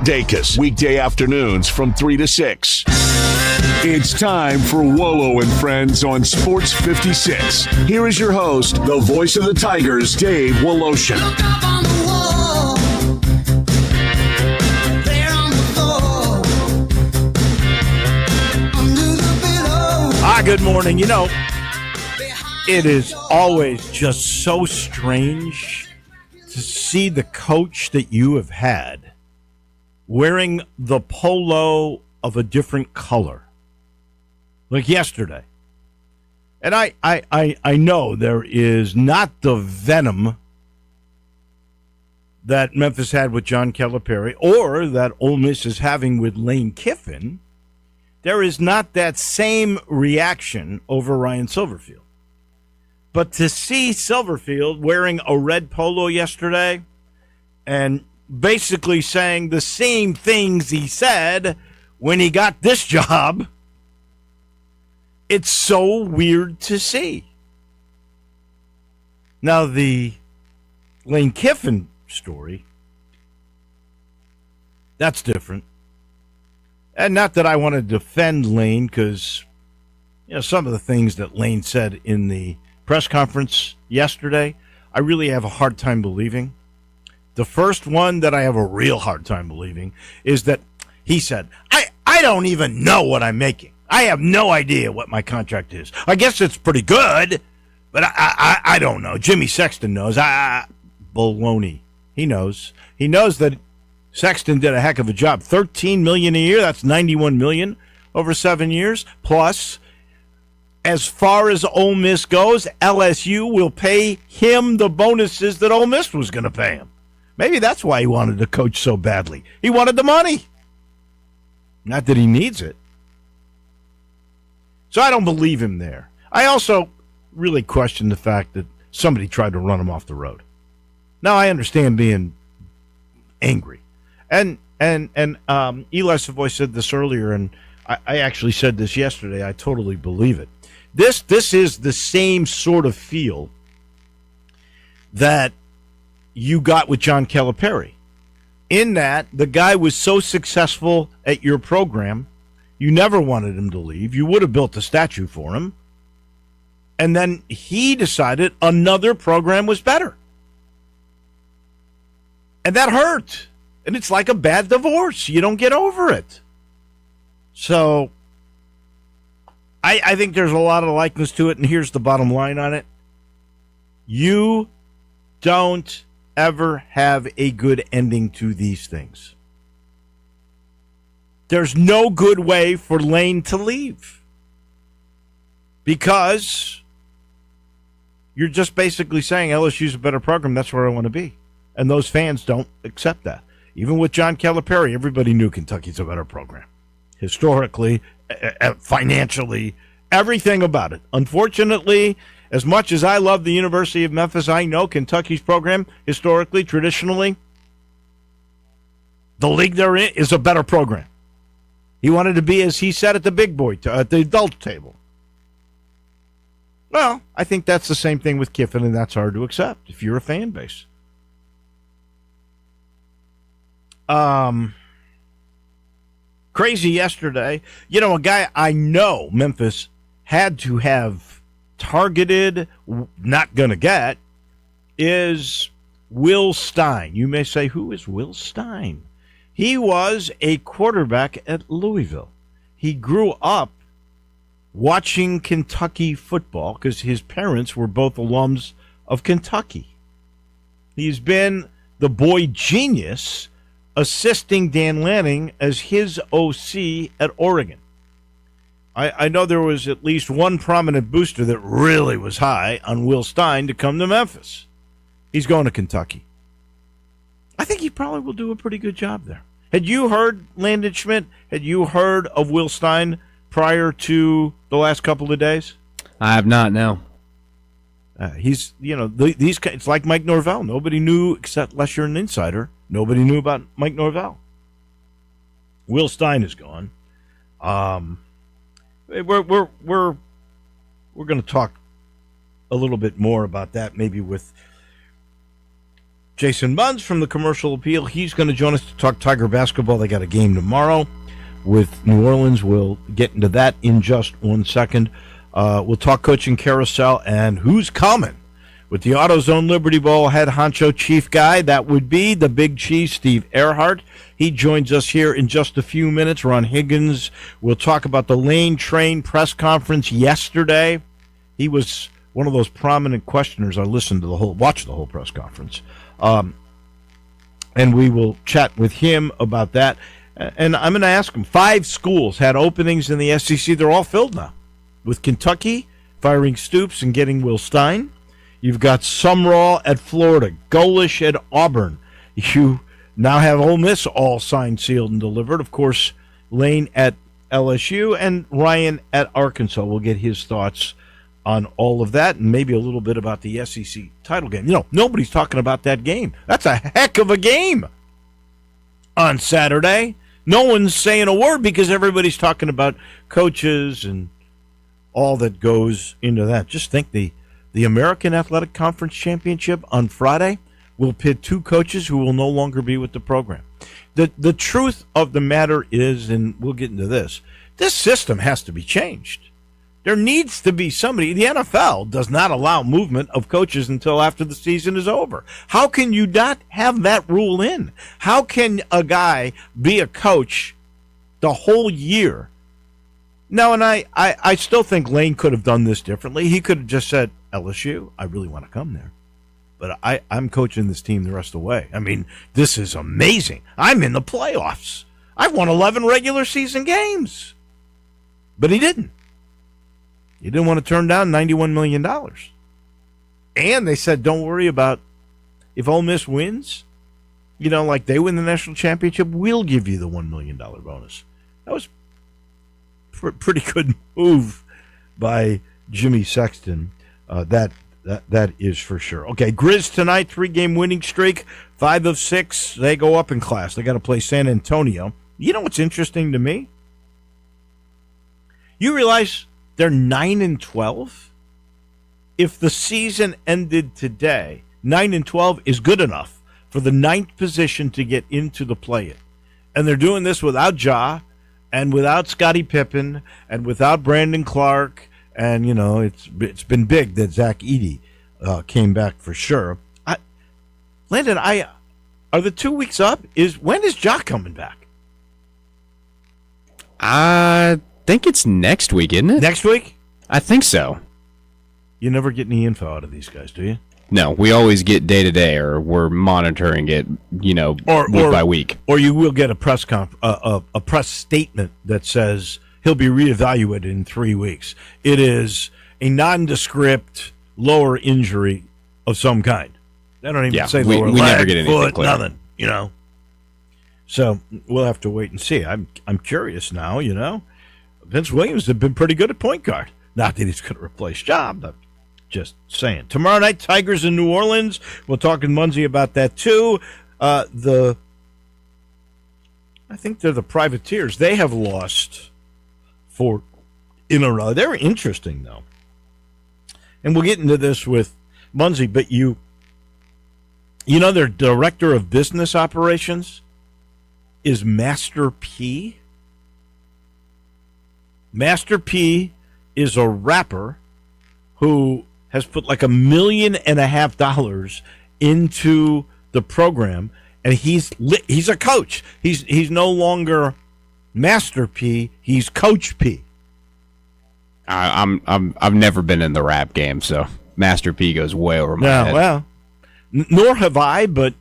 Dacus, weekday afternoons from 3 to 6. It's time for Wolo and Friends on Sports 56. Here is your host, the voice of the Tigers, Dave Woloshin. Good morning. You know, it is always just so strange to see the coach that you have had wearing the polo of a different color. Like yesterday. And I know there is not the venom that Memphis had with John Calipari or that Ole Miss is having with Lane Kiffin. There is not that same reaction over Ryan Silverfield. But to see Silverfield wearing a red polo yesterday and basically saying the same things he said when he got this job, it's so weird to see. Now, the Lane Kiffin story, that's different. And not that I want to defend Lane, because some of the things that Lane said in the press conference yesterday, I really have a hard time believing. The first one that I have a real hard time believing is that he said, I don't even know what I'm making. I have no idea what my contract is. I guess it's pretty good, but I don't know. Jimmy Sexton knows. Baloney. He knows. He knows that Sexton did a heck of a job. $13 million a year, that's $91 million over 7 years. Plus, as far as Ole Miss goes, LSU will pay him the bonuses that Ole Miss was going to pay him. Maybe that's why he wanted to coach so badly. He wanted the money. Not that he needs it. So I don't believe him there. I also really question the fact that somebody tried to run him off the road. Now, I understand being angry. And Eli Savoy said this earlier, and I actually said this yesterday. I totally believe it. This is the same sort of feel that you got with John Calipari. In that, the guy was so successful at your program, you never wanted him to leave. You would have built a statue for him. And then he decided another program was better. And that hurt. And it's like a bad divorce. You don't get over it. So I think there's a lot of likeness to it, and here's the bottom line on it. You don't ever have a good ending to these things. There's no good way for Lane to leave. Because you're just basically saying LSU's a better program, that's where I want to be. And those fans don't accept that. Even with John Calipari, everybody knew Kentucky's a better program. Historically, financially, everything about it. Unfortunately, as much as I love the University of Memphis, I know Kentucky's program, historically, traditionally, the league they're in is a better program. He wanted to be, as he said, at the big boy, at the adult table. Well, I think that's the same thing with Kiffin, and that's hard to accept if you're a fan base. Crazy yesterday. A guy I know Memphis had to have targeted, not going to get, is Will Stein. You may say, who is Will Stein? He was a quarterback at Louisville. He grew up watching Kentucky football because his parents were both alums of Kentucky. He's been the boy genius assisting Dan Lanning as his OC at Oregon. I know there was at least one prominent booster that really was high on Will Stein to come to Memphis. He's going to Kentucky. I think he probably will do a pretty good job there. Had you heard, Landon Schmidt, had you heard of Will Stein prior to the last couple of days? I have not, no. He's, these it's like Mike Norvell. Nobody knew, except unless you're an insider, nobody knew about Mike Norvell. Will Stein is gone. We're going to talk a little bit more about that, maybe with Jason Bunz from the Commercial Appeal. He's going to join us to talk Tiger basketball. They got a game tomorrow with New Orleans. We'll get into that in just 1 second. We'll talk coaching carousel and who's coming with the AutoZone Liberty Bowl head honcho chief guy. That would be the big chief, Steve Earhart. He joins us here in just a few minutes. Ron Higgins. We'll talk about the Lane Train press conference yesterday. He was one of those prominent questioners. I watched the whole press conference. And we will chat with him about that. And I'm going to ask him, 5 schools had openings in the SEC. They're all filled now. With Kentucky firing Stoops and getting Will Stein. You've got Sumrall at Florida, Golish at Auburn. You now have Ole Miss all signed, sealed, and delivered. Of course, Lane at LSU and Ryan at Arkansas. We'll get his thoughts on all of that and maybe a little bit about the SEC title game. Nobody's talking about that game. That's a heck of a game on Saturday. No one's saying a word because everybody's talking about coaches and all that goes into that. Just think the American Athletic Conference Championship on Friday will pit 2 coaches who will no longer be with the program. The truth of the matter is, and we'll get into this system has to be changed. There needs to be somebody. The NFL does not allow movement of coaches until after the season is over. How can you not have that rule in? How can a guy be a coach the whole year? No, and I still think Lane could have done this differently. He could have just said, LSU, I really want to come there. But I'm coaching this team the rest of the way. I mean, this is amazing. I'm in the playoffs. I've won 11 regular season games. But he didn't. He didn't want to turn down $91 million. And they said, don't worry about if Ole Miss wins, like they win the national championship, we'll give you the $1 million bonus. That was pretty good move by Jimmy Sexton. That is for sure. Okay, Grizz tonight, 3-game winning streak, 5 of 6. They go up in class. They got to play San Antonio. You know what's interesting to me? You realize they're 9-12. If the season ended today, 9-12 is good enough for the 9th position to get into the play-in. And they're doing this without Ja, and without Scottie Pippen, and without Brandon Clark. And, it's been big that Zach Edey came back for sure. Landon, are the 2 weeks up? When is Ja coming back? I think it's next week, isn't it? Next week? I think so. You never get any info out of these guys, do you? No, we always get day to day, or we're monitoring it, week by week. Or you will get a press a press statement that says he'll be reevaluated in 3 weeks. It is a nondescript lower injury of some kind. They don't even say lower we leg, never get anything foot, clear. nothing. So we'll have to wait and see. I'm curious now. Vince Williams has been pretty good at point guard. Not that he's going to replace Ja, but just saying. Tomorrow night, Tigers in New Orleans. We'll talk to Munzie about that too. I think they're the Privateers. They have lost 4 in a row. They're interesting though, and we'll get into this with Munzie. But their director of business operations is Master P. Master P is a rapper who has put like $1.5 million into the program, and he's a coach. He's no longer Master P. He's Coach P. I've never been in the rap game, so Master P goes way over my head. Well, nor have I, but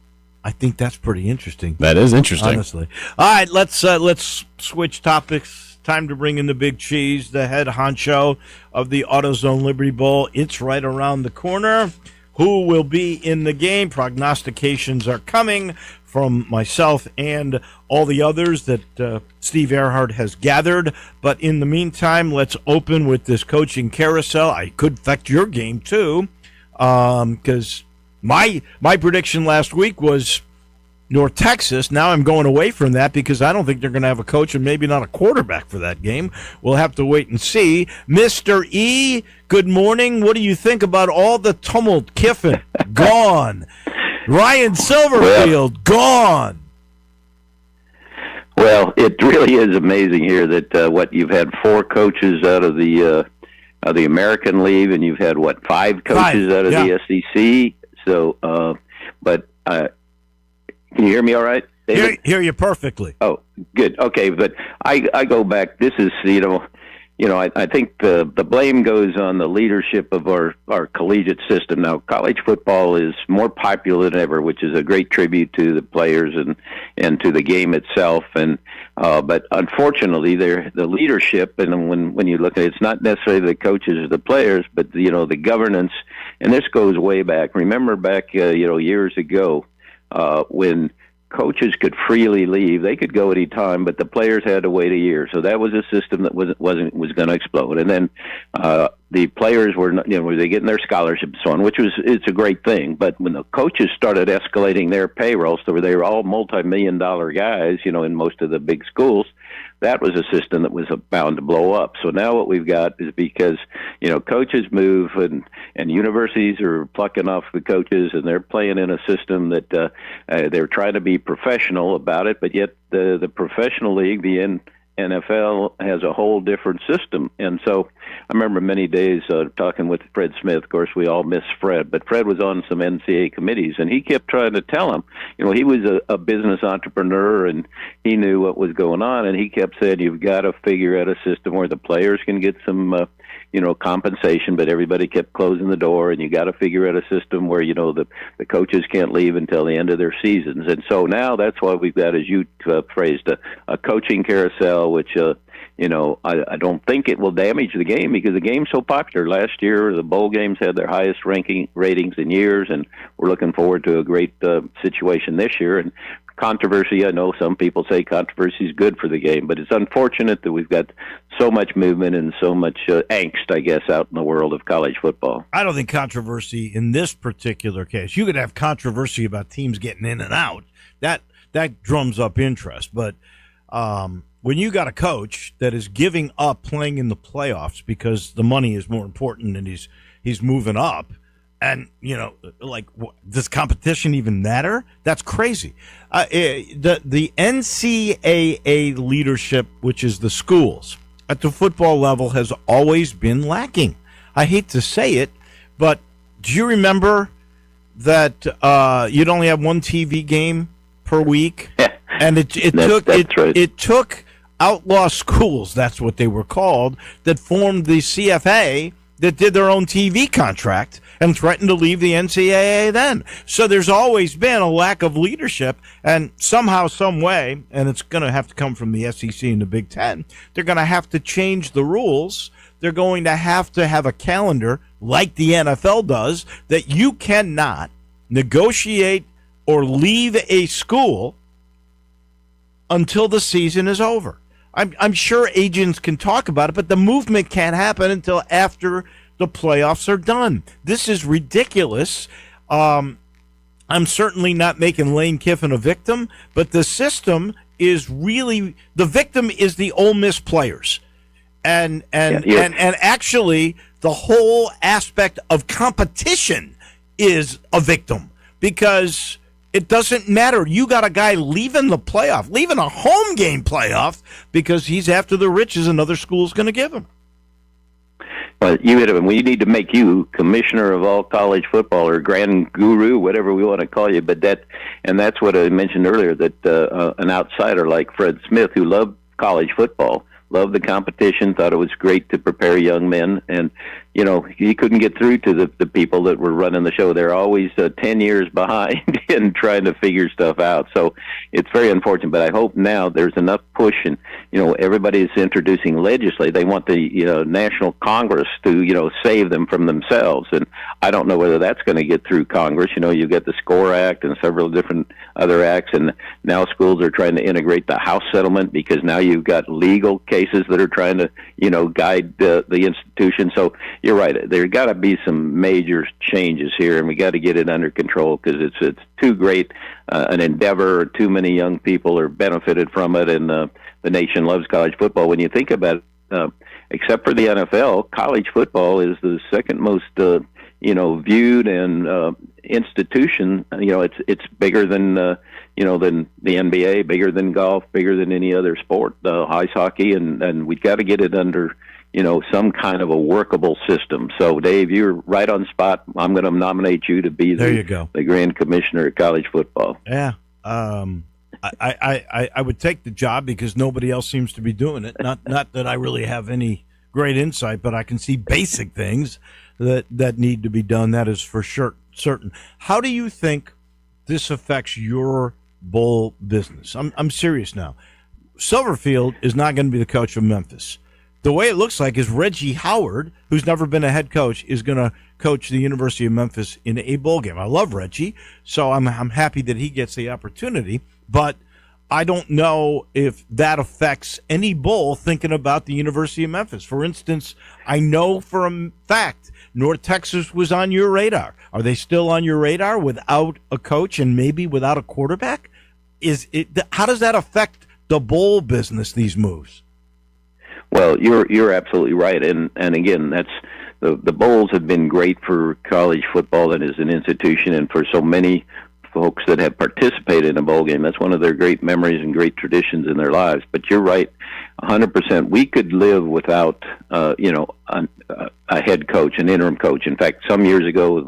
I think that's pretty interesting. That is interesting, honestly. All right, let's switch topics. Time to bring in the big cheese, the head honcho of the AutoZone Liberty Bowl. It's right around the corner. Who will be in the game? Prognostications are coming from myself and all the others that Steve Earhart has gathered. But in the meantime, let's open with this coaching carousel. I could affect your game too, because my prediction last week was North Texas. Now I'm going away from that because I don't think they're going to have a coach and maybe not a quarterback for that game. We'll have to wait and see. Mr. E, good morning. What do you think about all the tumult? Kiffin, gone. Ryan Silverfield, gone. Well, it really is amazing here that what you've had 4 coaches out of the American League, and you've had 5 coaches out of the SEC. So, but can you hear me all right, David? Hear you perfectly. Oh, good. Okay, but I go back. This is I think the blame goes on the leadership of our collegiate system. Now, college football is more popular than ever, which is a great tribute to the players and to the game itself. And but unfortunately, the leadership, and when you look at it, it's not necessarily the coaches or the players, but the governance. And this goes way back. Remember back years ago when coaches could freely leave. They could go any time, but the players had to wait a year. So that was a system that was going to explode. And then the players were they getting their scholarships and so on, it's a great thing. But when the coaches started escalating their payrolls, so they were all multi-million-dollar guys, in most of the big schools. That was a system that was bound to blow up. So now what we've got is because, coaches move and universities are plucking off the coaches, and they're playing in a system that they're trying to be professional about it, but yet the professional league, the NFL, has a whole different system. And so I remember many days talking with Fred Smith. Of course, we all miss Fred, but Fred was on some NCAA committees, and he kept trying to tell him, he was a business entrepreneur, and he knew what was going on, and he kept saying, you've got to figure out a system where the players can get some compensation, but everybody kept closing the door, and you got to figure out a system where, the coaches can't leave until the end of their seasons. And so now that's why we've got, as you phrased, a coaching carousel, which, I don't think it will damage the game because the game's so popular. Last year, the bowl games had their highest ratings in years, and we're looking forward to a great situation this year. And controversy, I know some people say controversy is good for the game, but it's unfortunate that we've got so much movement and so much angst, I guess, out in the world of college football. I don't think controversy in this particular case. You could have controversy about teams getting in and out. That drums up interest. But when you got a coach that is giving up playing in the playoffs because the money is more important and he's moving up, and, does competition even matter? That's crazy. The NCAA leadership, which is the schools, at the football level has always been lacking. I hate to say it, but do you remember that you'd only have one TV game per week? Yeah. And it took outlaw schools, that's what they were called, that formed the CFA, that did their own TV contract and threatened to leave the NCAA then. So there's always been a lack of leadership, and somehow, some way, and it's going to have to come from the SEC and the Big Ten, they're going to have to change the rules. They're going to have a calendar like the NFL does that you cannot negotiate or leave a school until the season is over. I'm sure agents can talk about it, but the movement can't happen until after the playoffs are done. This is ridiculous. I'm certainly not making Lane Kiffin a victim, but the system is really, the victim is the Ole Miss players. And actually the whole aspect of competition is a victim, because it doesn't matter. You got a guy leaving a home game playoff because he's after the riches another school's going to give him. Well, we need to make you commissioner of all college football, or grand guru, whatever we want to call you. But that's what I mentioned earlier, that an outsider like Fred Smith, who loved college football, loved the competition, thought it was great to prepare young men, and he couldn't get through to the people that were running the show. They're always 10 years behind in trying to figure stuff out. So it's very unfortunate, but I hope now there's enough push, and everybody's introducing legislation. They want the National Congress to save them from themselves, and I don't know whether that's going to get through Congress. You've got the SCORE Act and several different other acts, and now schools are trying to integrate the House settlement, because now you've got legal cases that are trying to guide the institution. So you're right. There got to be some major changes here, and we got to get it under control, because it's too great an endeavor. Too many young people are benefited from it, and the nation loves college football. When you think about it, except for the NFL, college football is the second most viewed and institution. It's bigger than than the NBA, bigger than golf, bigger than any other sport, ice hockey, and we've got to get it under some kind of a workable system. So, Dave, you're right on spot. I'm going to nominate you to be the Grand Commissioner of college football. Yeah. I would take the job because nobody else seems to be doing it. Not that I really have any great insight, but I can see basic things that need to be done. That is for sure certain. How do you think this affects your bowl business? I'm serious now. Silverfield is not going to be the coach of Memphis. The way it looks like is Reggie Howard, who's never been a head coach, is going to coach the University of Memphis in a bowl game. I love Reggie, so I'm happy that he gets the opportunity, but I don't know if that affects any bowl thinking about the University of Memphis. For instance, I know for a fact North Texas was on your radar. Are they still on your radar without a coach and maybe without a quarterback? How does that affect the bowl business, these moves? Well, you're absolutely right, and again, that's the bowls have been great for college football and as an institution, and for so many folks that have participated in a bowl game. That's one of their great memories and great traditions in their lives. But you're right, 100%. We could live without a head coach, an interim coach. In fact, some years ago,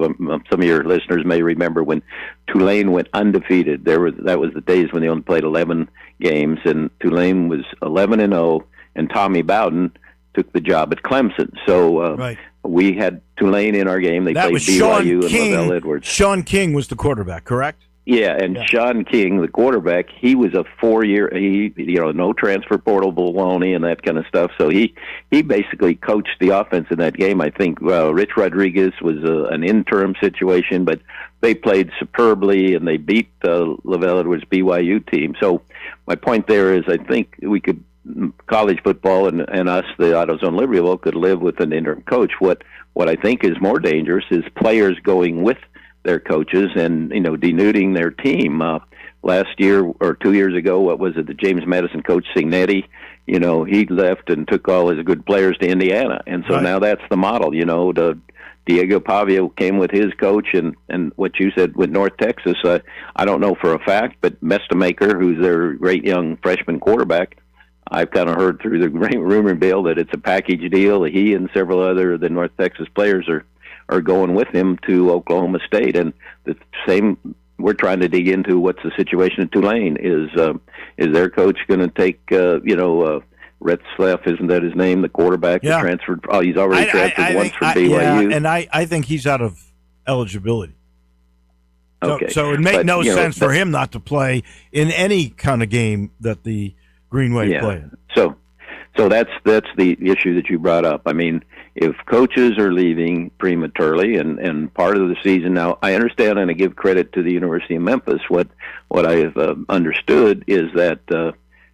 some of your listeners may remember when Tulane went undefeated. That was the days when they only played 11 games, and Tulane was 11-0. And Tommy Bowden took the job at Clemson. So we had Tulane in our game. They played BYU and Lavelle Edwards. Sean King was the quarterback, correct? Yeah, and Sean King, the quarterback, he was a 4-year, no transfer portal baloney and that kind of stuff. So he basically coached the offense in that game. I think Rich Rodriguez was an interim situation, but they played superbly and they beat the Lavelle Edwards BYU team. So my point there is I think we could, college football and us, the AutoZone Liberty Bowl, could live with an interim coach. What I think is more dangerous is players going with their coaches and denuding their team. Last year or 2 years ago, what was it? The James Madison coach Signetti, he left and took all his good players to Indiana, and so now that's the model. The Diego Pavia came with his coach, and what you said with North Texas, I don't know for a fact, but Mestamaker, who's their great young freshman quarterback, I've kind of heard through the rumor mill that it's a package deal. He and several other of the North Texas players are going with him to Oklahoma State, and the same. We're trying to dig into what's the situation at Tulane. Is their coach going to take Retzlaff? Isn't that his name? The quarterback that transferred. Oh, he's already transferred once from BYU. Yeah, and I think he's out of eligibility. Okay, so it made no sense for him not to play in any kind of game that the Greenway play. So that's the issue that you brought up. I mean, if coaches are leaving prematurely and part of the season now, I understand and I give credit to the University of Memphis. What I have understood is that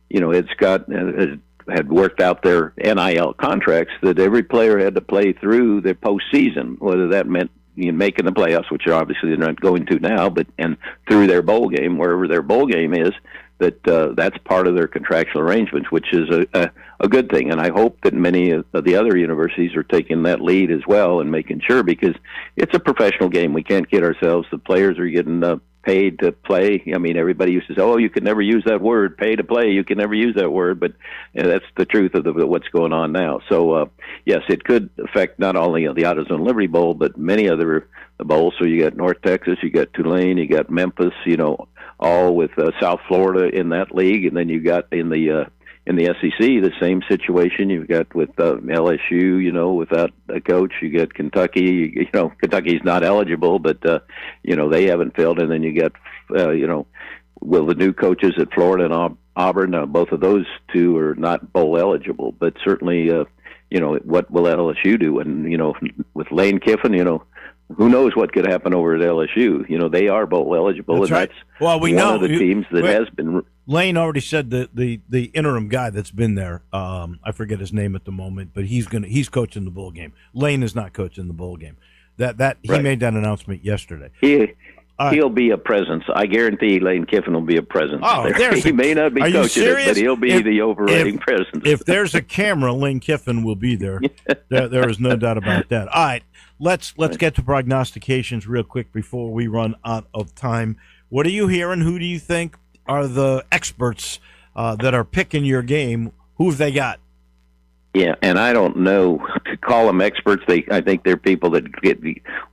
it had worked out their NIL contracts that every player had to play through their postseason, whether that meant making the playoffs, which obviously they're not going to now, and through their bowl game, wherever their bowl game is. That's part of their contractual arrangements, which is a good thing. And I hope that many of the other universities are taking that lead as well and making sure, because it's a professional game. We can't kid ourselves. The players are getting paid to play. I mean, everybody used to say, you can never use that word, pay to play. You can never use that word. But that's the truth of what's going on now. So, yes, it could affect not only the AutoZone Liberty Bowl, but many other bowls. So you got North Texas, you got Tulane, you got Memphis, all with South Florida in that league, and then you got in the SEC the same situation. You've got with LSU, without a coach. You got Kentucky. Kentucky's not eligible, but they haven't filled. And then you got the new coaches at Florida and Auburn. Both of those two are not bowl eligible, but certainly what will LSU do? And with Lane Kiffin, who knows what could happen over at LSU? They are bowl eligible. That's right. That's we one know of the teams that has been. Lane already said that the interim guy that's been there, I forget his name at the moment, but he's coaching the bowl game. Lane is not coaching the bowl game. He made that announcement yesterday. He'll be a presence. I guarantee Lane Kiffin will be a presence. He may not be coaching it, but he'll be the overriding presence. If there's a camera, Lane Kiffin will be there. There is no doubt about that. All right, let's get to prognostications real quick before we run out of time. What are you hearing? Who do you think are the experts that are picking your game? Who have they got? Yeah, and I don't know to call them experts. I think they're people that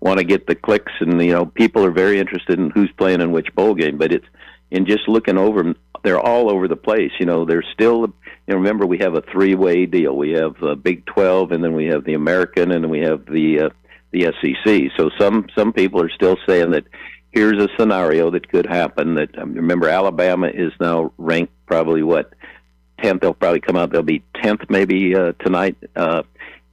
want to get the clicks, and people are very interested in who's playing in which bowl game. But it's in just looking over them, they're all over the place. They're still. Remember, we have a three-way deal. We have Big 12, and then we have the American, and then we have the SEC. So some people are still saying that here's a scenario that could happen. That remember, Alabama is now ranked probably 10th. They'll probably come out. They'll be 10th maybe tonight.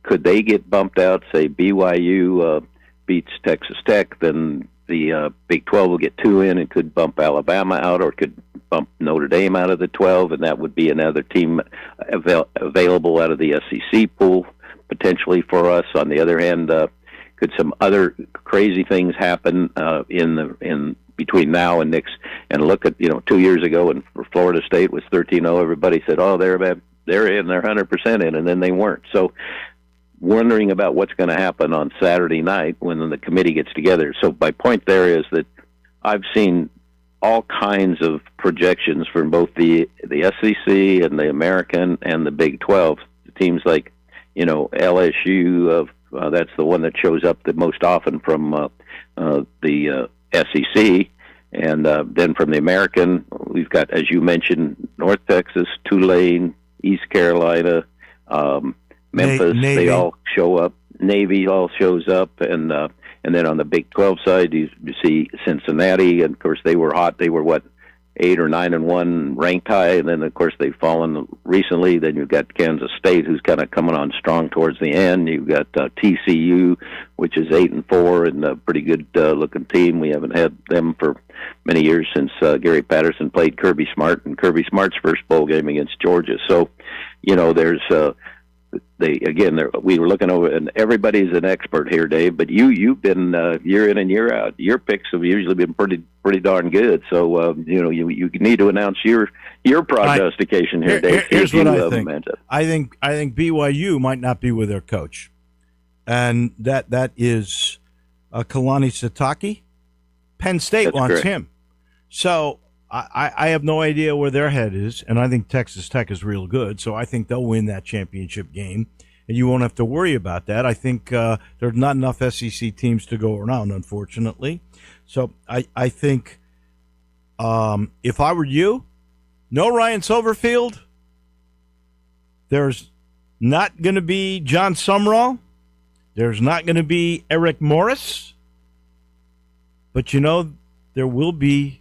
Could they get bumped out? Say BYU beats Texas Tech, then the Big 12 will get 2 in and could bump Alabama out, or could bump Notre Dame out of the 12, and that would be another team available out of the SEC pool potentially for us. On the other hand, could some other crazy things happen in between now and next? And look at 2 years ago, and Florida State was 13-0. Everybody said, "Oh, they're in, they're 100% in," and then they weren't. So, wondering about what's going to happen on Saturday night when the committee gets together. So, my point there is that I've seen all kinds of projections from both the SEC and the American and the Big 12. Teams like LSU. That's the one that shows up the most often from the SEC. And then from the American, we've got, as you mentioned, North Texas, Tulane, East Carolina, Memphis. Navy. They all show up. Navy all shows up. And then on the Big 12 side, you see Cincinnati. And, of course, they were hot. They were, 8 or 9-1, ranked high. And then, of course, they've fallen recently. Then you've got Kansas State, who's kind of coming on strong towards the end. You've got TCU, which is 8-4, and a pretty good looking team. We haven't had them for many years since Gary Patterson played Kirby Smart, and Kirby Smart's first bowl game against Georgia. So, there's we were looking over, and everybody's an expert here, Dave. But you've been year in and year out. Your picks have usually been pretty darn good. So you need to announce your prognostication here, Dave. Here's what I think. I think BYU might not be with their coach, and that is Kalani Sitake. Penn State wants him. So I have no idea where their head is, and I think Texas Tech is real good, so I think they'll win that championship game, and you won't have to worry about that. I think there's not enough SEC teams to go around, unfortunately. So I think if I were you, no Ryan Silverfield, there's not going to be John Sumrall, there's not going to be Eric Morris, but there will be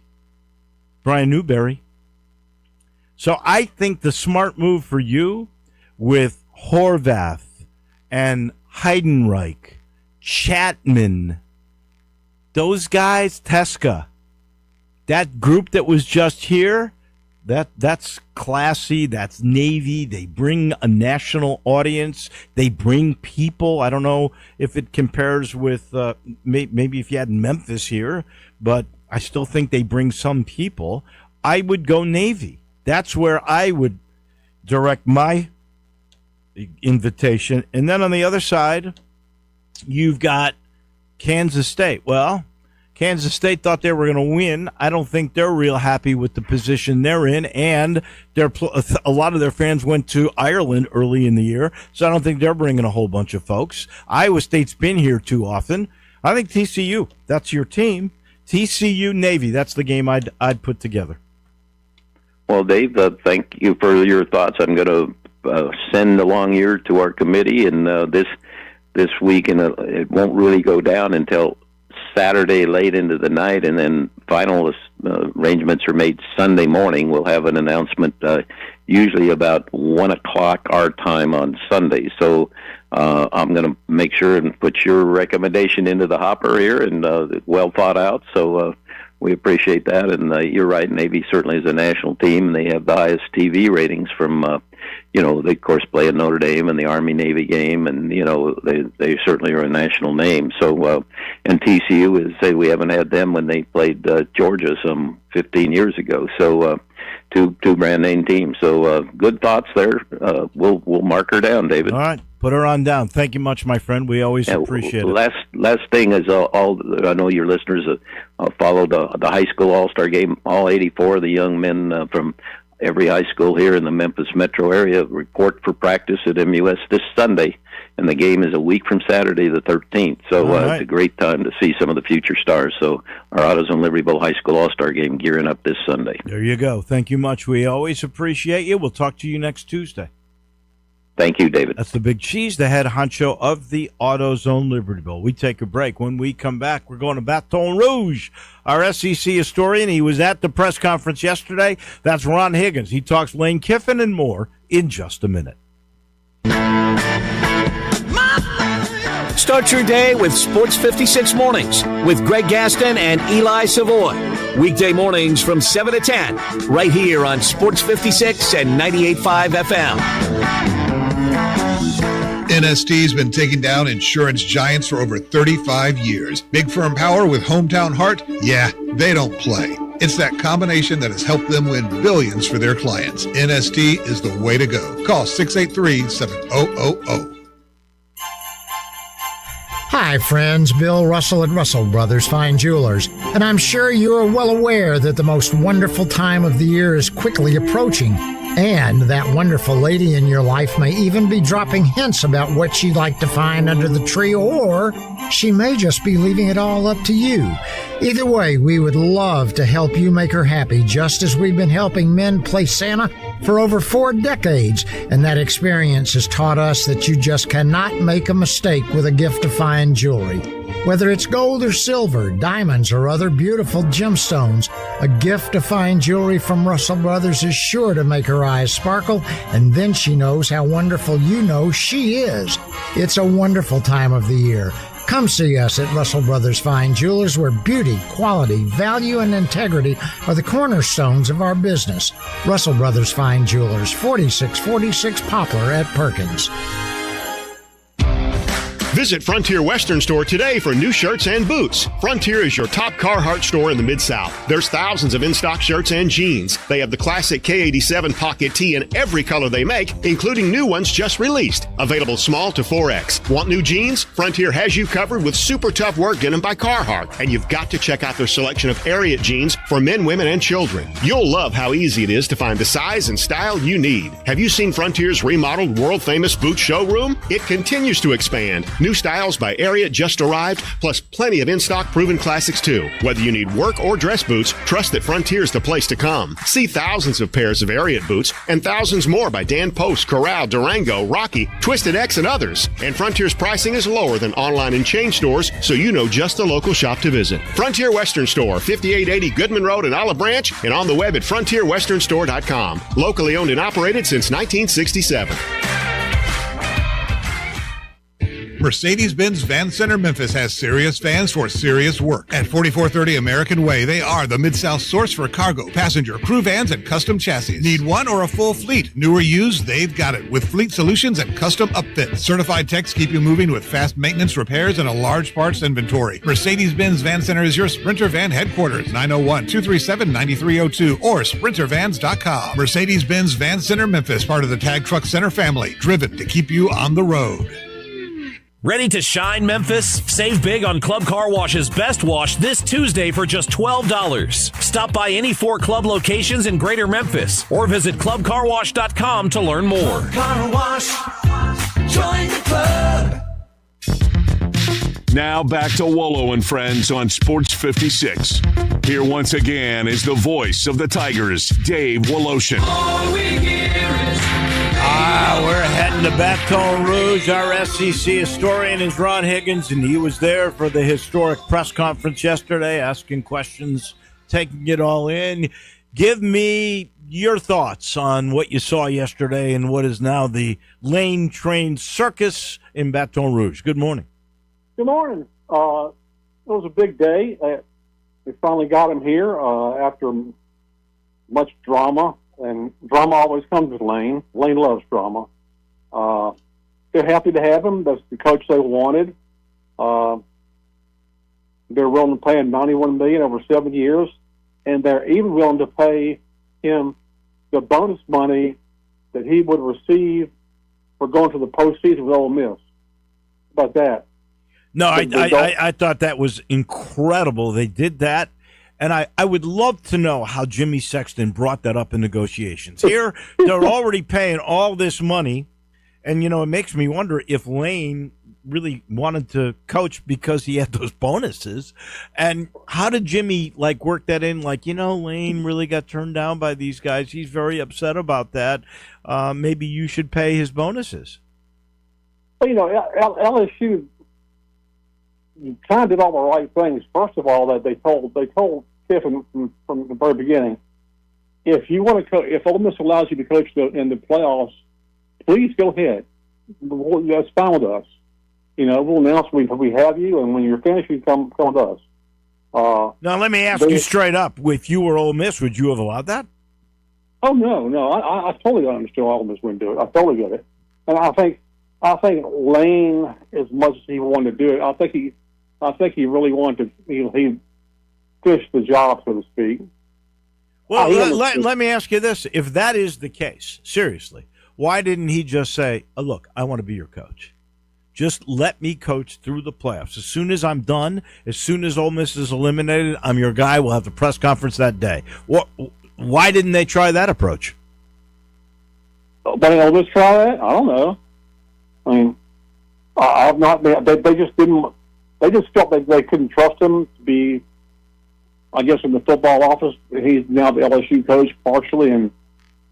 Brian Newberry. So I think the smart move for you with Horvath and Heidenreich, Chapman, those guys, Teska, that group that was just here, that's classy, that's Navy. They bring a national audience. They bring people. I don't know if it compares with maybe if you had Memphis here, but I still think they bring some people. I would go Navy. That's where I would direct my invitation. And then on the other side, you've got Kansas State. Well, Kansas State thought they were going to win. I don't think they're real happy with the position they're in, and a lot of their fans went to Ireland early in the year, so I don't think they're bringing a whole bunch of folks. Iowa State's been here too often. I think TCU, that's your team. TCU Navy, that's the game I'd put together. Well, Dave, thank you for your thoughts. I'm going to send along here to our committee, and this week, and it won't really go down until Saturday late into the night, and then final arrangements are made Sunday morning. We'll have an announcement usually about 1 o'clock our time on Sunday. So I'm going to make sure and put your recommendation into the hopper here, and well thought out. So we appreciate that. And you're right, Navy certainly is a national team, and they have the highest TV ratings from they, of course, play at Notre Dame in the Army-Navy game, and, they certainly are a national name. So, and TCU is, say, we haven't had them when they played Georgia some 15 years ago. So, two brand name teams. So good thoughts there. We'll mark her down, David. All right, put her on down. Thank you much, my friend. We always appreciate it. Last thing is all I know your listeners follow the high school All-Star game. All 84 of the young men from every high school here in the Memphis metro area report for practice at MUS this Sunday, and the game is a week from Saturday the 13th. So It's a great time to see some of the future stars. So our AutoZone Libertyville High School All-Star game gearing up this Sunday. There you go. Thank you much. We always appreciate you. We'll talk to you next Tuesday. Thank you, David. That's the Big Cheese, the head honcho of the AutoZone Libertyville. We take a break. When we come back, we're going to Baton Rouge. Our SEC historian, he was at the press conference yesterday. That's Ron Higgins. He talks Lane Kiffin and more in just a minute. Start your day with Sports 56 Mornings with Greg Gaston and Eli Savoy. Weekday mornings from 7 to 10, right here on Sports 56 and 98.5 FM. NST's been taking down insurance giants for over 35 years. Big firm power with hometown heart? Yeah, they don't play. It's that combination that has helped them win billions for their clients. NST is the way to go. Call 683-7000. Hi, friends. Bill Russell at Russell Brothers Fine Jewelers. And I'm sure you are well aware that the most wonderful time of the year is quickly approaching. And that wonderful lady in your life may even be dropping hints about what she'd like to find under the tree, or she may just be leaving it all up to you. Either way, we would love to help you make her happy, just as we've been helping men play Santa for over 4 decades. And that experience has taught us that you just cannot make a mistake with a gift of fine jewelry. Whether it's gold or silver, diamonds, or other beautiful gemstones, a gift of fine jewelry from Russell Brothers is sure to make her eyes sparkle, and then she knows how wonderful you know she is. It's a wonderful time of the year. Come see us at Russell Brothers Fine Jewelers, where beauty, quality, value, and integrity are the cornerstones of our business. Russell Brothers Fine Jewelers, 4646 Poplar at Perkins. Visit Frontier Western Store today for new shirts and boots. Frontier is your top Carhartt store in the Mid-South. There's thousands of in-stock shirts and jeans. They have the classic K87 pocket tee in every color they make, including new ones just released. Available small to 4X. Want new jeans? Frontier has you covered with super tough work denim by Carhartt. And you've got to check out their selection of Ariat jeans for men, women, and children. You'll love how easy it is to find the size and style you need. Have you seen Frontier's remodeled world-famous boot showroom? It continues to expand. New styles by Ariat just arrived, plus plenty of in-stock proven classics too. Whether you need work or dress boots, trust that Frontier's the place to come. See thousands of pairs of Ariat boots and thousands more by Dan Post, Corral, Durango, Rocky, Twisted X, and others. And Frontier's pricing is lower than online and chain stores, so you know just the local shop to visit. Frontier Western Store, 5880 Goodman Road in Olive Branch, and on the web at frontierwesternstore.com. Locally owned and operated since 1967. Mercedes-Benz Van Center Memphis has serious vans for serious work. At 4430 American Way, they are the Mid-South source for cargo, passenger, crew vans, and custom chassis. Need one or a full fleet? New or used, they've got it with fleet solutions and custom upfits. Certified techs keep you moving with fast maintenance, repairs, and a large parts inventory. Mercedes-Benz Van Center is your Sprinter Van headquarters, 901-237-9302 or sprintervans.com. Mercedes-Benz Van Center Memphis, part of the Tag Truck Center family, driven to keep you on the road. Ready to shine, Memphis? Save big on Club Car Wash's Best Wash this Tuesday for just $12. Stop by any 4 club locations in Greater Memphis or visit clubcarwash.com to learn more. Club Car Wash. Join the club. Now back to Wolo and Friends on Sports 56. Here once again is the voice of the Tigers, Dave Woloshin. All we hear is... We're heading to Baton Rouge. Our SEC historian is Ron Higgins, and he was there for the historic press conference yesterday, asking questions, taking it all in. Give me your thoughts on what you saw yesterday and what is now the Lane Train Circus in Baton Rouge. Good morning. Good morning. It was a big day. We finally got him here after much drama. And drama always comes with Lane. Lane loves drama. They're happy to have him. That's the coach they wanted. They're willing to pay him $91 million over 7 years, and they're even willing to pay him the bonus money that he would receive for going to the postseason with Ole Miss. How about that? No, I thought that was incredible. They did that. And I would love to know how Jimmy Sexton brought that up in negotiations. Here, they're already paying all this money. And, it makes me wonder if Lane really wanted to coach because he had those bonuses. And how did Jimmy, work that in? Lane really got turned down by these guys. He's very upset about that. Maybe you should pay his bonuses. Well, LSU kind of did all the right things. First of all, that they told Kiffin from the very beginning, if you want to if Ole Miss allows you to coach in the playoffs, please go ahead. That's fine with us. We'll announce we have you, and when you're finished, you come with us. Now, let me ask you straight up: if you were Ole Miss, would you have allowed that? Oh no, I totally understand Ole Miss wouldn't do it. I totally get it, and I think Lane, as much as he wanted to do it, I think he really wanted to. He fished the job, so to speak. Well, let me ask you this: if that is the case, seriously, why didn't he just say, "Look, I want to be your coach. Just let me coach through the playoffs. As soon as I'm done, as soon as Ole Miss is eliminated, I'm your guy. We'll have the press conference that day." Why didn't they try that approach? But Ole Miss try that? I don't know. I mean, I've not. They just didn't. They just felt that they couldn't trust him to be, I guess, in the football office. He's now the LSU coach partially, and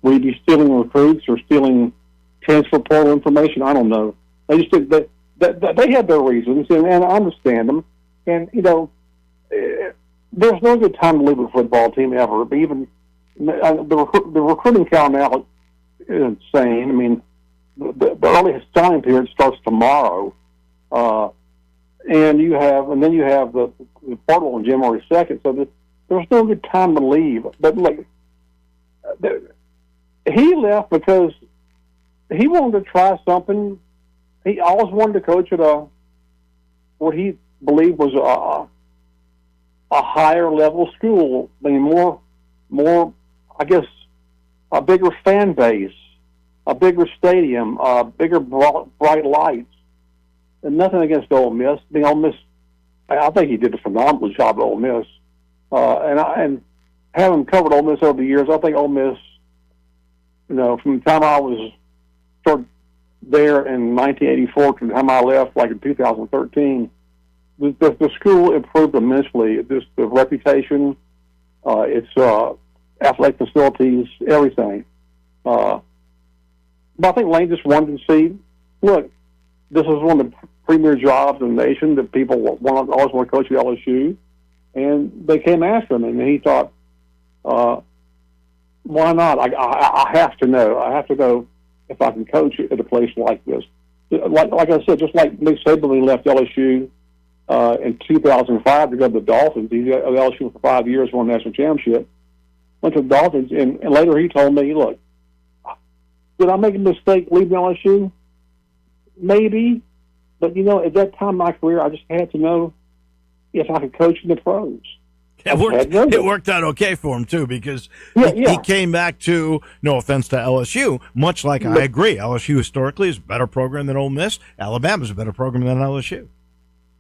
will he be stealing recruits or stealing transfer portal information? I don't know. They just did. They had their reasons, and I understand them. And there's no good time to leave a football team ever. But even the recruiting count now is insane. I mean, the earliest signing period starts tomorrow, and then you have the portal on January 2nd. So there's no good time to leave. But he left because he wanted to try something. He always wanted to coach at what he believed was a higher level school. I mean, more, I guess, a bigger fan base, a bigger stadium, bigger bright lights, and nothing against Ole Miss. I mean, Ole Miss, I think he did a phenomenal job at Ole Miss, and having covered Ole Miss over the years, I think Ole Miss, from the time I was started there in 1984 to the time I left, in 2013, the school improved immensely. Just the reputation, its athletic facilities, everything. But I think Lane just wanted to see, look, this is one of the premier jobs in the nation that people always want to coach at LSU, and they came after him, and he thought, why not? I have to know. I have to know if I can coach at a place like this. Like I said, just like Nick Saban left LSU in 2005 to go to the Dolphins. He was at LSU for 5 years, won a national championship. Went to the Dolphins, and later he told me, look, did I make a mistake leaving LSU? Maybe. But, at that time in my career, I just had to know if I could coach in the pros. It worked out okay for him, too, because he came back to, no offense to LSU, much like I agree. LSU historically is a better program than Ole Miss. Alabama's a better program than LSU.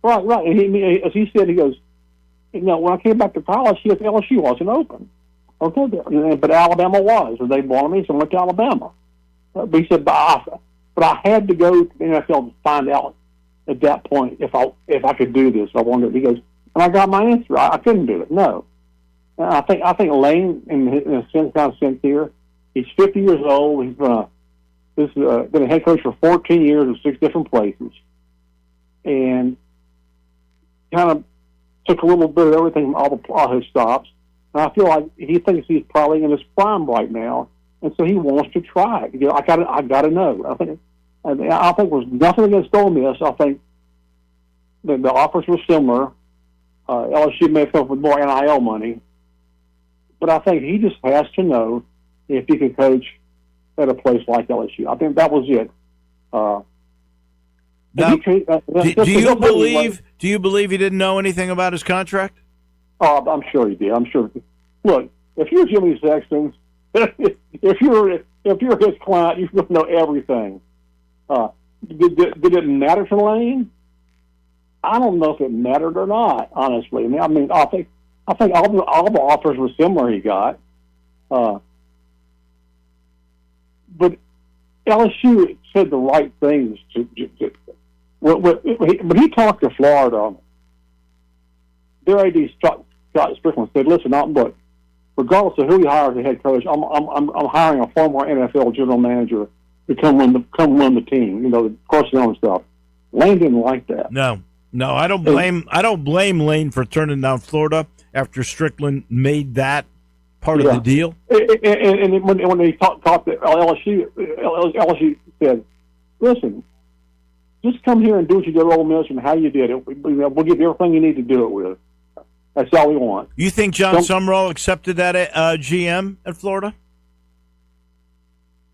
Right. And as he said, he goes, when I came back to college, LSU wasn't open. Okay, but Alabama was, and they wanted me, so I went to Alabama. But he said, but I had to go to the NFL to find out at that point if I could do this. I wondered. He goes, and I got my answer. I couldn't do it. No. And I think Lane, in a sense here, he's 50 years old. He's been a head coach for 14 years in 6 different places, and kind of took a little bit of everything from all his stops. And I feel like he thinks he's probably in his prime right now, and so he wants to try it. I got to know. I think it was nothing against Ole Miss. I think the offers were similar. LSU may have come up with more NIL money, but I think he just has to know if he can coach at a place like LSU. I think that was it. Do you believe he didn't know anything about his contract? I'm sure he did. I'm sure. Look, if you're Jimmy Sexton if you're his client, you're going to know everything. Did it matter to Lane? I don't know if it mattered or not. Honestly, I mean, I think all the offers were similar. He got, but LSU said the right things. When he talked to Florida, their AD Scott Strickland said, "Listen, look, regardless of who he hires as head coach, I'm hiring a former NFL general manager to come run the team. You know, the personnel and stuff." Lane didn't like that. No, I don't blame Lane for turning down Florida after Strickland made that part of the deal. And when they talked to LSU said, "Listen, just come here and do what you did at Ole Miss and how you did it. We'll give you everything you need to do it with. That's all we want." You think John Summerall accepted that GM at Florida?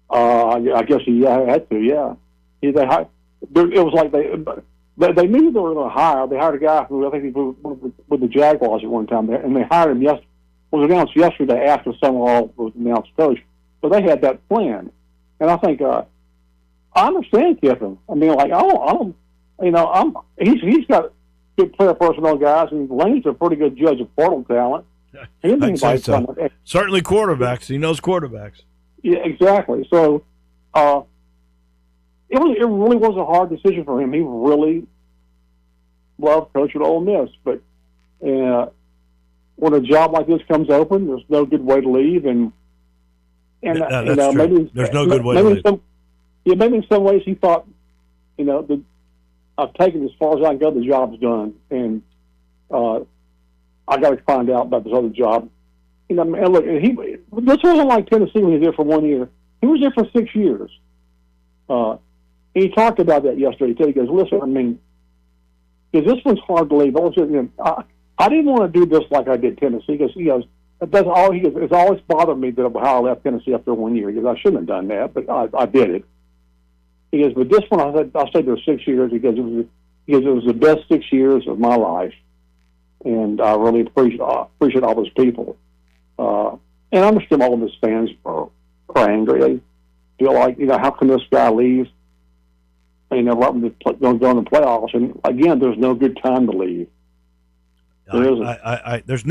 I guess he had to. Yeah, it was like they knew they were going to hire. They hired a guy who I think he was with the Jaguars at one time, and they hired him. Was announced yesterday after Summerall was announced coach. So they had that plan, and I think I understand Kiffin. I mean, like he's got good player personnel guys, and Lane's a pretty good judge of portal talent. Certainly quarterbacks. He knows quarterbacks. Yeah, exactly. So it really was a hard decision for him. He really loved coaching at Ole Miss, but when a job like this comes open, there's no good way to leave, and that's true. Maybe there's no good way to leave. Maybe in some ways he thought, I've taken as far as I can go. The job's done, and I got to find out about this other job. And look, this wasn't like Tennessee when he was there for 1 year. He was there for 6 years. And he talked about that yesterday too. He goes, "Listen, I mean, because this one's hard to leave. I didn't want to do this like I did Tennessee." He goes, it's always bothered me that how I left Tennessee after 1 year. He goes, "I shouldn't have done that, but I did it." He goes, "But this one, I stayed there 6 years." He goes, it was the best 6 years of my life, and I really appreciate all those people. And I understand all of his fans are angry. They feel like, how can this guy leave? Right when they're going to the playoffs, and again, there's no good time to leave. There's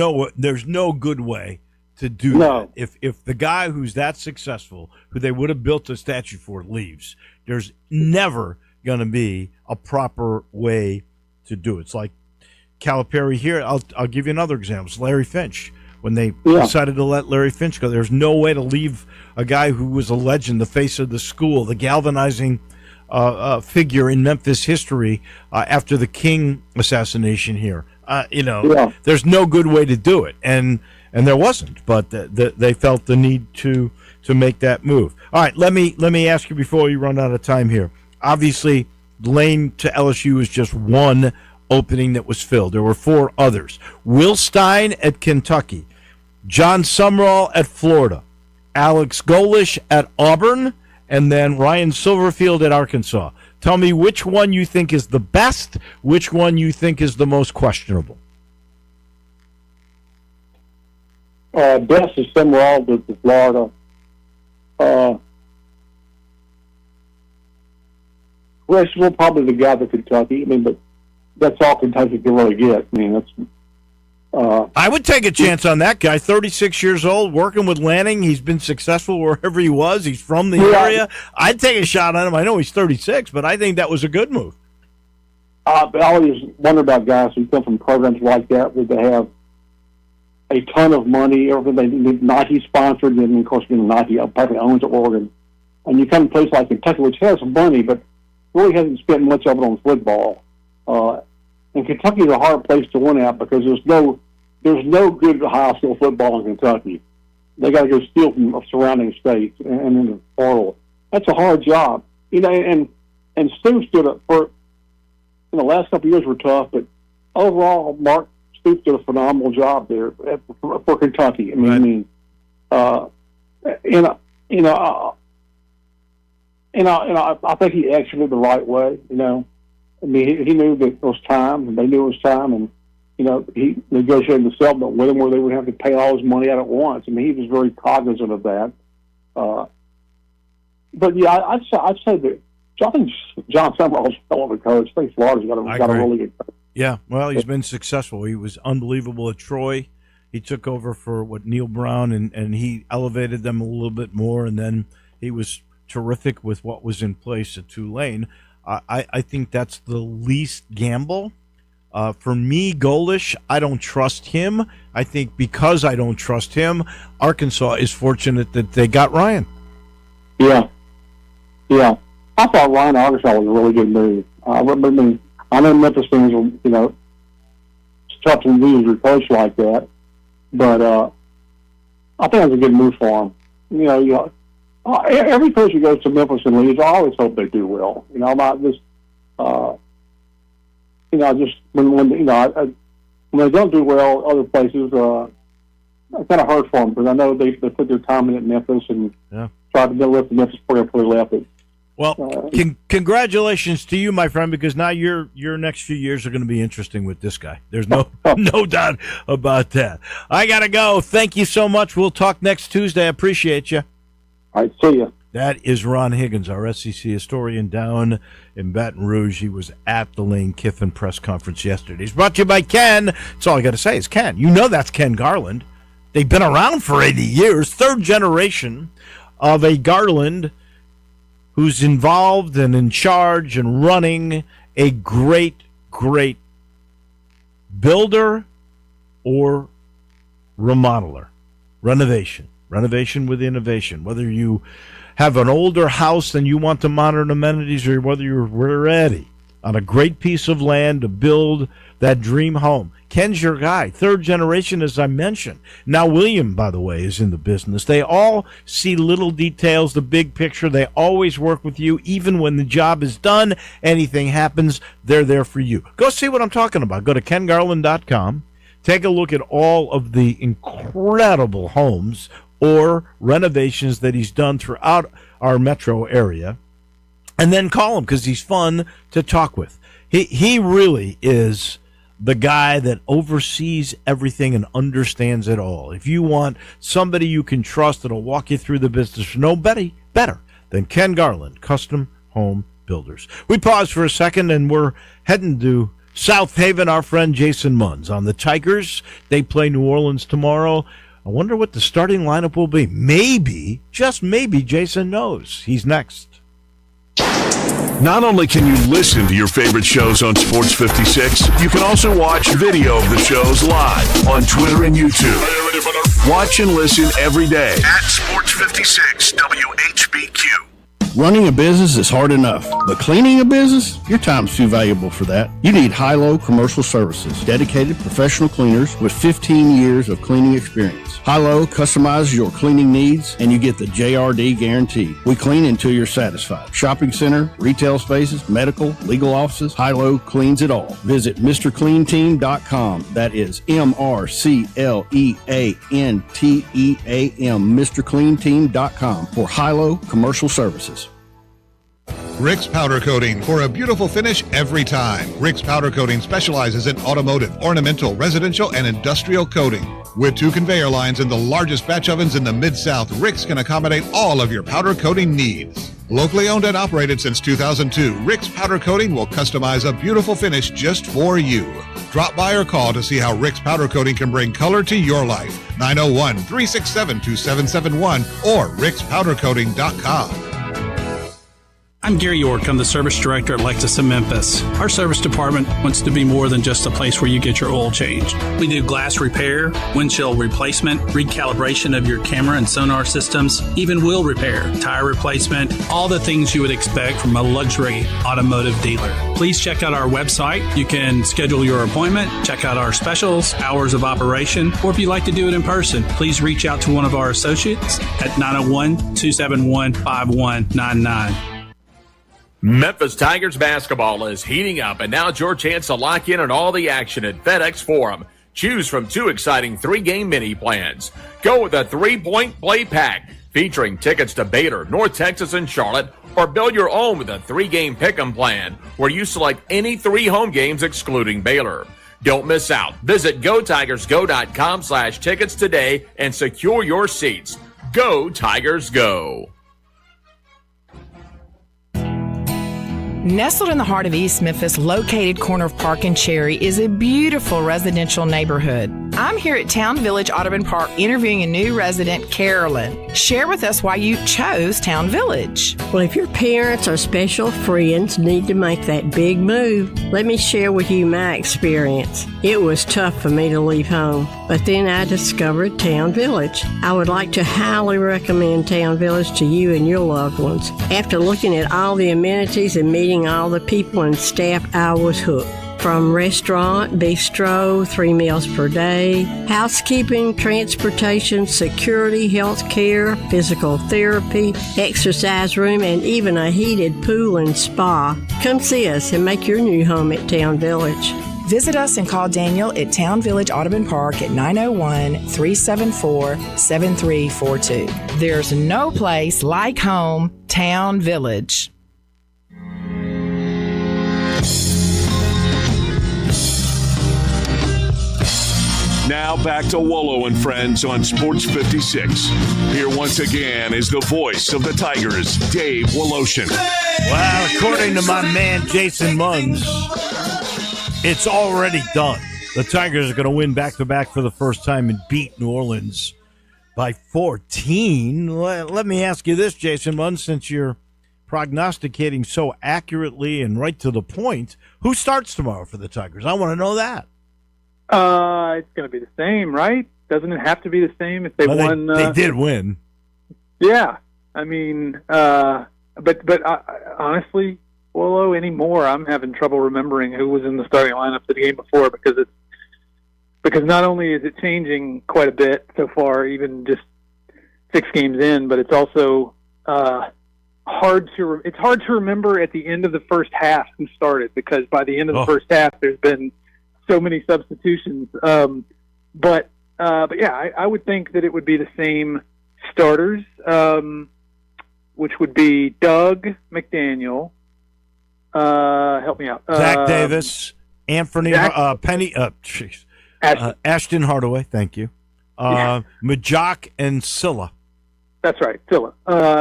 no good way to do that. If the guy who's that successful, who they would have built a statue for, leaves, there's never going to be a proper way to do it. It's like Calipari here. I'll give you another example. It's Larry Finch. When they decided to let Larry Finch go, there's no way to leave a guy who was a legend, the face of the school, the galvanizing figure in Memphis history after the King assassination here. There's no good way to do it, and there wasn't. But they felt the need to make that move. All right, let me ask you before we run out of time here. Obviously, Lane to LSU is just one opening that was filled. There were 4 others. Will Stein at Kentucky, John Summerall at Florida, Alex Golish at Auburn, and then Ryan Silverfield at Arkansas. Tell me which one you think is the best, which one you think is the most questionable. Best is Summerall to Florida. Questionable, probably the guy to Kentucky. I mean, but that's all Kentucky can really get. I mean, that's. I would take a chance on that guy. 36 years old, working with Lanning. He's been successful wherever he was. He's from the area. I'd take a shot on him. I know he's 36, but I think that was a good move. I always wonder about guys who come from programs like that where they have a ton of money, everything they need, Nike sponsored, and of course, Nike probably owns Oregon. And you come to a place like Kentucky, which has some money, but really hasn't spent much of it on football. And Kentucky is a hard place to win at because there's no good high school football in Kentucky. They got to go steal from surrounding states and in the portal. That's a hard job, And Stoops did it for. The last couple of years were tough, but overall, Mark Stoops did a phenomenal job there for Kentucky. I think he exited the right way. He knew that it was time, and they knew it was time, and he negotiated the settlement with him where they would have to pay all his money out at once. I mean, he was very cognizant of that. But yeah, I'd say that I think John Summerall's a hell of a coach. I think Florida's got a really good coach. Yeah, well, he's been successful. He was unbelievable at Troy. He took over for Neil Brown, and he elevated them a little bit more, and then he was terrific with what was in place at Tulane. I think that's the least gamble. For me, Golish, I don't trust him. I think because I don't trust him, Arkansas is fortunate that they got Ryan. Yeah. I thought Ryan Arkansas was a really good move. I know Memphis fans will, it's tough to lose your coach like that, but I think it was a good move for him. Every coach who goes to Memphis and leaves, I always hope they do well. About this, just when they don't do well other places, it kind of hurts for them because I know they put their time in at Memphis and tried to get lift the Memphis program before they left it. Well, congratulations to you, my friend, because now your next few years are going to be interesting with this guy. There's no doubt about that. I got to go. Thank you so much. We'll talk next Tuesday. I appreciate you. All right, see you. That is Ron Higgins, our SEC historian down in Baton Rouge. He was at the Lane Kiffin press conference yesterday. He's brought to you by Ken. That's all I got to say is Ken. You know that's Ken Garland. They've been around for 80 years, third generation of a Garland who's involved and in charge and running a great builder or remodeler. Renovation with innovation. Whether you have an older house and you want the modern amenities or whether you're ready on a great piece of land to build that dream home. Ken's your guy. Third generation, as I mentioned. Now, William, by the way, is in the business. They all see little details, the big picture. They always work with you. Even when the job is done, anything happens, they're there for you. Go see what I'm talking about. Go to kengarland.com. Take a look at all of the incredible homes or renovations that he's done throughout our metro area. And then call him because he's fun to talk with. He really is the guy that oversees everything and understands it all. If you want somebody you can trust that'll walk you through the business, nobody better than Ken Garland, Custom Home Builders. We pause for a second and we're heading to South Haven. Our friend Jason Munns on the Tigers. They play New Orleans tomorrow. I wonder what the starting lineup will be. Maybe, just maybe, Jason knows. He's next. Not only can you listen to your favorite shows on Sports 56, you can also watch video of the shows live on Twitter and YouTube. Watch and listen every day at Sports 56 WHBQ. Running a business is hard enough, but cleaning a business? Your time's too valuable for that. You need Hilo Commercial Services, dedicated professional cleaners with 15 years of cleaning experience. Hilo customizes your cleaning needs, and you get the JRD guarantee. We clean until you're satisfied. Shopping center, retail spaces, medical, legal offices, Hilo cleans it all. Visit MrCleanTeam.com. That is MrCleanTeam, MrCleanTeam.com for Hilo Commercial Services. Rick's Powder Coating for a beautiful finish every time. Rick's Powder Coating specializes in automotive, ornamental, residential, and industrial coating. With 2 conveyor lines and the largest batch ovens in the Mid-South, Rick's can accommodate all of your powder coating needs. Locally owned and operated since 2002, Rick's Powder Coating will customize a beautiful finish just for you. Drop by or call to see how Rick's Powder Coating can bring color to your life. 901-367-2771 or rickspowdercoating.com. I'm Gary York. I'm the service director at Lexus in Memphis. Our service department wants to be more than just a place where you get your oil changed. We do glass repair, windshield replacement, recalibration of your camera and sonar systems, even wheel repair, tire replacement, all the things you would expect from a luxury automotive dealer. Please check out our website. You can schedule your appointment, check out our specials, hours of operation, or if you'd like to do it in person, please reach out to one of our associates at 901-271-5199. Memphis Tigers basketball is heating up, and now's your chance to lock in on all the action at FedEx Forum. Choose from 2 exciting 3-game mini plans. Go with a 3-point play pack featuring tickets to Baylor, North Texas, and Charlotte, or build your own with a 3-game pick'em plan where you select any 3 home games excluding Baylor. Don't miss out. Visit GoTigersGo.com/tickets today and secure your seats. Go Tigers Go! Nestled in the heart of East Memphis, located corner of Park and Cherry, is a beautiful residential neighborhood. I'm here at Town Village Audubon Park interviewing a new resident, Carolyn. Share with us why you chose Town Village. Well, if your parents or special friends need to make that big move, let me share with you my experience. It was tough for me to leave home, but then I discovered Town Village. I would like to highly recommend Town Village to you and your loved ones. After looking at all the amenities and meeting all the people and staff, I was hooked. From restaurant, bistro, 3 meals per day, housekeeping, transportation, security, health care, physical therapy, exercise room, and even a heated pool and spa. Come see us and make your new home at Town Village. Visit us and call Daniel at Town Village Audubon Park at 901-374-7342. There's no place like home, Town Village. Now back to Wolo and Friends on Sports 56. Here once again is the voice of the Tigers, Dave Woloshin. Well, according to my man Jason Munns, it's already done. The Tigers are going to win back-to-back for the first time and beat New Orleans by 14. Let me ask you this, Jason Munns, since you're prognosticating so accurately and right to the point, who starts tomorrow for the Tigers? I want to know that. It's going to be the same, right? Doesn't it have to be the same if they won? They did win. Yeah, I mean, but honestly, Wolo, anymore, I'm having trouble remembering who was in the starting lineup for the game before because not only is it changing quite a bit so far, even just 6 games in, but it's also hard to remember at the end of the first half who started because by the end of the first half, there's been so many substitutions. But yeah, I would think that it would be the same starters, which would be Doug McDaniel. Help me out. Zach Davis, Anthony Penny. Ashton Hardaway. Thank you. Majok and Silla. That's right, Silla.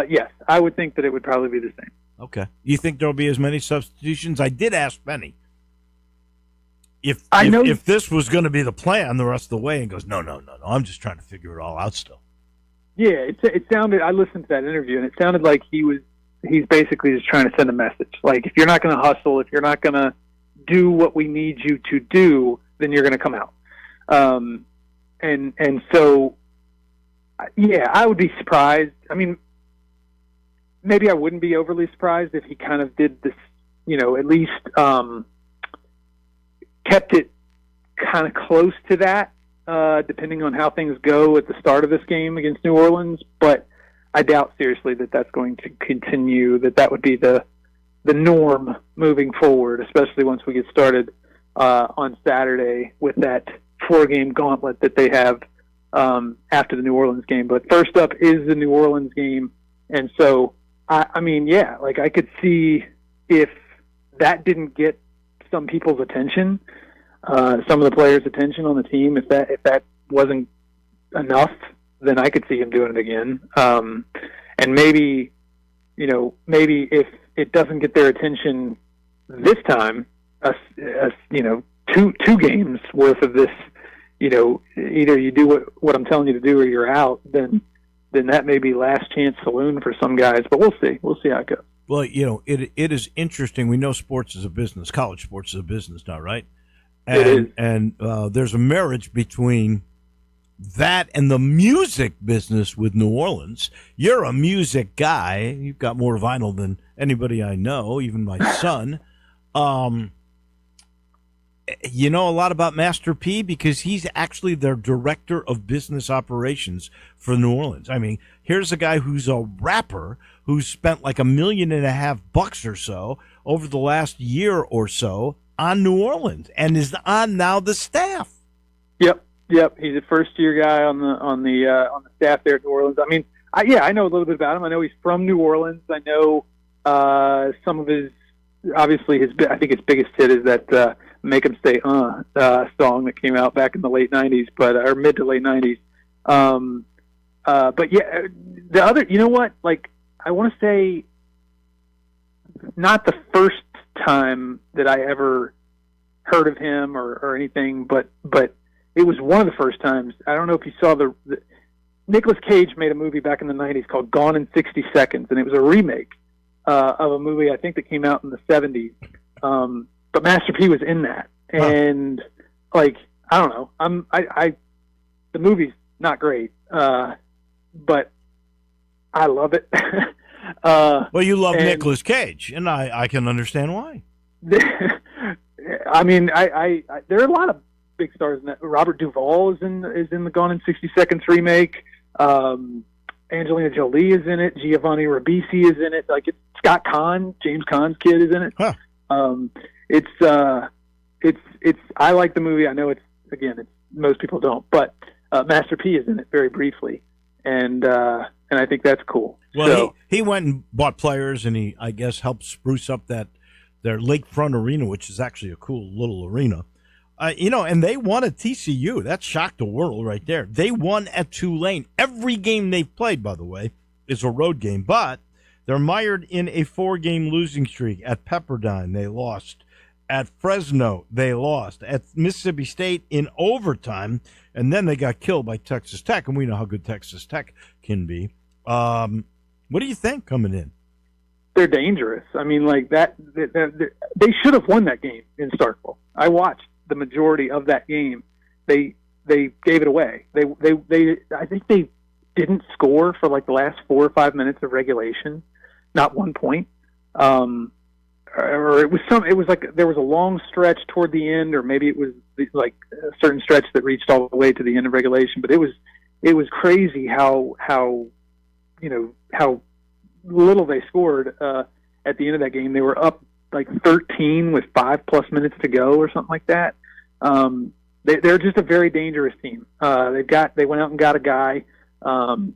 Yes, I would think that it would probably be the same. Okay. You think there'll be as many substitutions? I did ask Penny if this was going to be the plan the rest of the way, and goes, no. I'm just trying to figure it all out still. Yeah, it sounded. I listened to that interview, and it sounded like he's basically just trying to send a message. Like, if you're not going to hustle, if you're not going to do what we need you to do, then you're going to come out. And so, yeah, I would be surprised. I mean, maybe I wouldn't be overly surprised if he kind of did this, at least kept it kind of close to that, depending on how things go at the start of this game against New Orleans. But I doubt seriously that that's going to continue, that would be the norm moving forward, especially once we get started on Saturday with that 4-game gauntlet that they have after the New Orleans game. But first up is the New Orleans game. And so, I mean, yeah, like I could see if that didn't get some people's attention, some of the players' attention on the team, if that wasn't enough, then I could see him doing it again. And maybe if it doesn't get their attention this time, two games worth of this, either you do what I'm telling you to do or you're out, then that may be last chance saloon for some guys. But we'll see. We'll see how it goes. Well, it is interesting. We know sports is a business. College sports is a business now, right? And, it is. And there's a marriage between that and the music business with New Orleans. You're a music guy. You've got more vinyl than anybody I know, even my son. You know a lot about Master P because he's actually their director of business operations for New Orleans. I mean, here's a guy who's a rapper who's spent like $1.5 million or so over the last year or so on New Orleans and is on now the staff. Yep. He's a first-year guy on the staff there at New Orleans. I mean, I know a little bit about him. I know he's from New Orleans. I know some of his, obviously I think his biggest hit is that "Make 'Em Stay song that came out back in the late '90s, or mid to late '90s. But yeah, the other, you know what? Like, I want to say, not the first time that I ever heard of him or anything, but it was one of the first times. I don't know if you saw the Nicolas Cage made a movie back in the '90s called Gone in 60 Seconds, and it was a remake of a movie I think that came out in the '70s. But Master P was in that, and like, I don't know, the movie's not great, but I love it. Well, you love Nicolas Cage, and I can understand why. I mean, I there are a lot of big stars in that. Robert Duvall is in the Gone in 60 Seconds remake. Angelina Jolie is in it. Giovanni Ribisi is in it. Like, it's Scott Conn, James Caan's kid, is in it. Huh. It's I like the movie. I know it's most people don't, but Master P is in it very briefly, and I think that's cool. Well, so, he went and bought players, and he, I guess, helped spruce up their lakefront arena, which is actually a cool little arena. And they won at TCU. That shocked the world right there. They won at Tulane. Every game they've played, by the way, is a road game, but they're mired in a 4-game losing streak. At Pepperdine, they lost. At Fresno, they lost. At Mississippi State in overtime, and then they got killed by Texas Tech, and we know how good Texas Tech can be. What do you think coming in? They're dangerous. I mean, like that. They should have won that game in Starkville. I watched the majority of that game. They gave it away. I think they didn't score for like the last 4 or 5 minutes of regulation, not 1 point. Or it was like there was a long stretch toward the end, or maybe it was like a certain stretch that reached all the way to the end of regulation. But it was crazy how little they scored at the end of that game. They were up like 13 with 5+ minutes to go or something like that. They're just a very dangerous team. They went out and got a guy.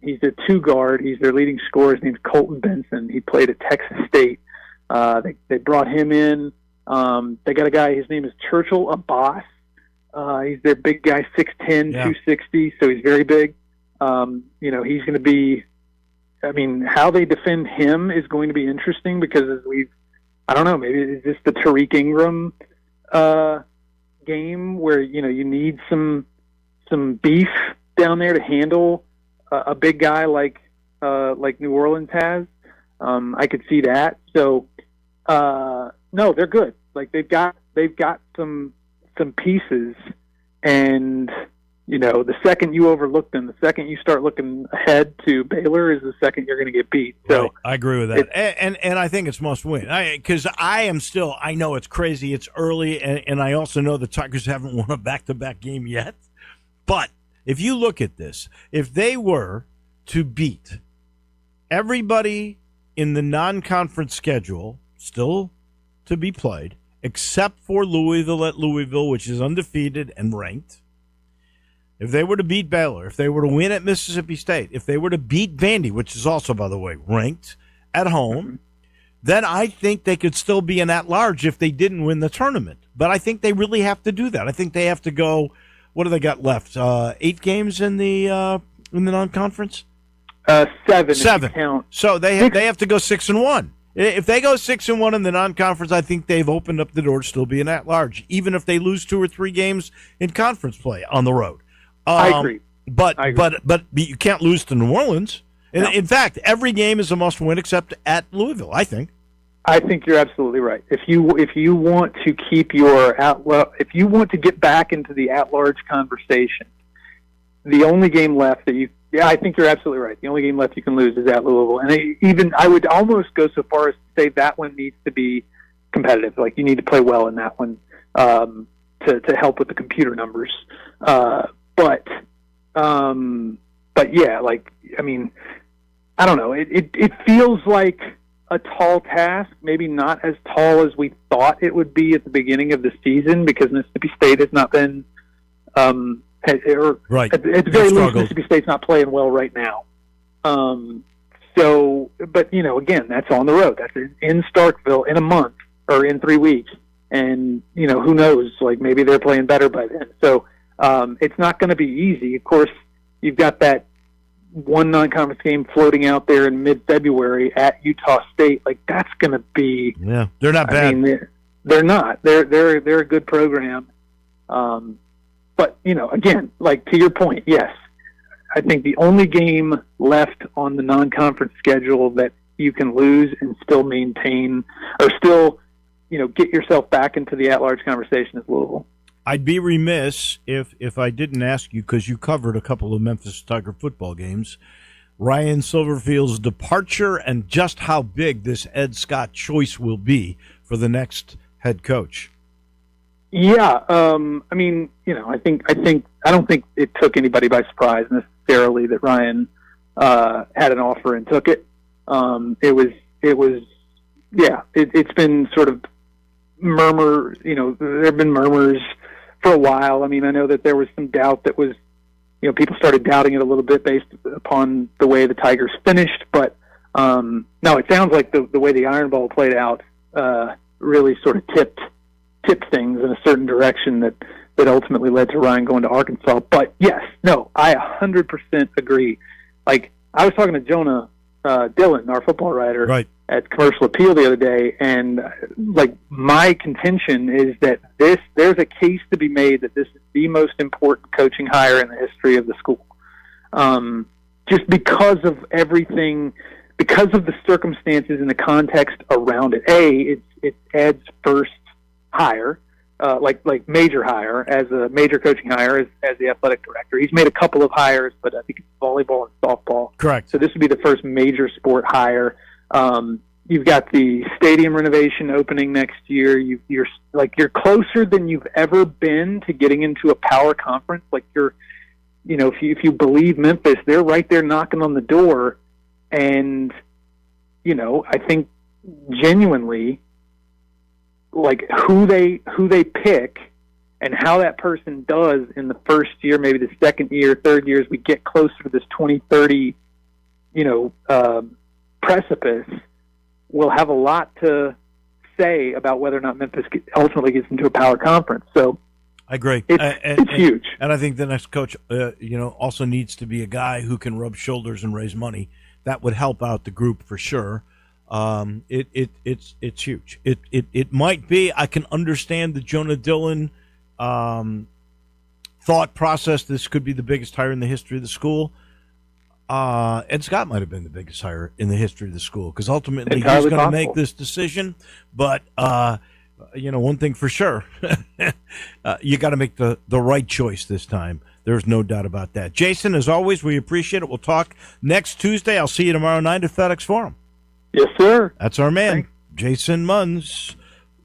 He's a 2-guard. He's their leading scorer. His name's Colton Benson. He played at Texas State. They brought him in. They got a guy. His name is Churchill Abbas. He's their big guy, 6'10", 260. So he's very big. He's going to be. I mean, how they defend him is going to be interesting because I don't know, maybe is this the Tariq Ingram game where you need some beef down there to handle a big guy like New Orleans has. I could see that. So no, they're good. Like they've got some pieces, and the second you overlook them, the second you start looking ahead to Baylor is the second you're going to get beat. So right. I agree with that, and I think it's must win. Because I know it's crazy, it's early, and I also know the Tigers haven't won a back-to-back game yet. But if you look at this, if they were to beat everybody in the non-conference schedule, still to be played, except for Louisville at Louisville, which is undefeated and ranked. If they were to beat Baylor, if they were to win at Mississippi State, if they were to beat Vandy, which is also, by the way, ranked at home, then I think they could still be an at-large if they didn't win the tournament. But I think they really have to do that. I think they have to go, what do they got left? 8 games in the non-conference? 7. Seven. Count. So they have to go 6-1. If they go 6-1 in the non-conference, I think they've opened up the door to still be an at-large, even if they lose 2 or 3 games in conference play on the road. I agree. But you can't lose to New Orleans. No. In fact, every game is a must-win except at Louisville, I think. I think you're absolutely right. If you want to keep if you want to get back into the at-large conversation, the only game left I think you're absolutely right. The only game left you can lose is at Louisville, and I would almost go so far as to say that one needs to be competitive. Like you need to play well in that one to help with the computer numbers. But yeah, like, I mean, I don't know. It feels like a tall task, maybe not as tall as we thought it would be at the beginning of the season because Mississippi State has not been, right. At the very least, Mississippi State's not playing well right now. But again, that's on the road. That's in Starkville in a month or in 3 weeks. And, who knows, like maybe they're playing better by then. So it's not going to be easy. Of course, you've got that one non-conference game floating out there in mid-February at Utah State. Like that's going to be, they're not bad. I mean, they're not. They're a good program. But, again, like to your point, yes, I think the only game left on the non-conference schedule that you can lose and still maintain or still, get yourself back into the at-large conversation is Louisville. I'd be remiss if I didn't ask you, because you covered a couple of Memphis Tiger football games, Ryan Silverfield's departure and just how big this Ed Scott choice will be for the next head coach. Yeah, I mean, I don't think it took anybody by surprise necessarily that Ryan had an offer and took it. It's been sort of there have been murmurs for a while. I mean, I know that there was some doubt that was, people started doubting it a little bit based upon the way the Tigers finished, but no, it sounds like the way the Iron Bowl played out really sort of tipped things in a certain direction that ultimately led to Ryan going to Arkansas. But yes, no, I 100% agree. Like I was talking to Jonah Dillon, our football writer, at Commercial Appeal the other day, and like my contention is that there's a case to be made that this is the most important coaching hire in the history of the school. Just because of everything, because of the circumstances and the context around it. It's Ed's first hire, like major hire as a major coaching hire as the athletic director. He's made a couple of hires, but I think it's volleyball and softball. Correct. So this would be the first major sport hire. You've got the stadium renovation opening next year. You're closer than you've ever been to getting into a power conference. Like if you believe Memphis, they're right there knocking on the door. And, I think genuinely, like who they pick and how that person does in the first year, maybe the second year, third year, as we get closer to this 2030, precipice, will have a lot to say about whether or not Memphis ultimately gets into a power conference. So I agree. It's huge. And I think the next coach, also needs to be a guy who can rub shoulders and raise money. That would help out the group for sure. It's huge. It might be. I can understand the Jonah Dillon thought process. This could be the biggest hire in the history of the school. Ed Scott might have been the biggest hire in the history of the school because ultimately he's going to make this decision. But one thing for sure, you got to make the right choice this time. There's no doubt about that. Jason, as always, we appreciate it. We'll talk next Tuesday. I'll see you tomorrow night at FedEx Forum. Yes, sir. That's our man, Thanks. Jason Munz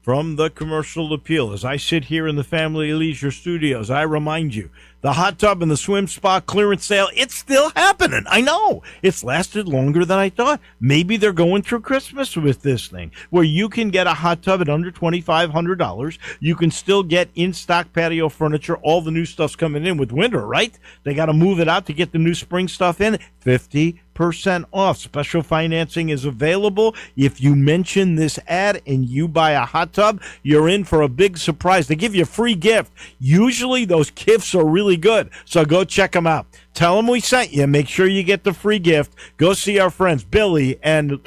from the Commercial Appeal. As I sit here in the Family Leisure Studios, I remind you, the hot tub and the swim spa clearance sale, it's still happening. I know. It's lasted longer than I thought. Maybe they're going through Christmas with this thing, where you can get a hot tub at under $2,500. You can still get in-stock patio furniture. All the new stuff's coming in with winter, right? They got to move it out to get the new spring stuff in. 50% off. Special financing is available. If you mention this ad and you buy a hot tub, you're in for a big surprise. They give you a free gift. Usually those gifts are really good, so go check them out. Tell them we sent you. Make sure you get the free gift. Go see our friends Billy and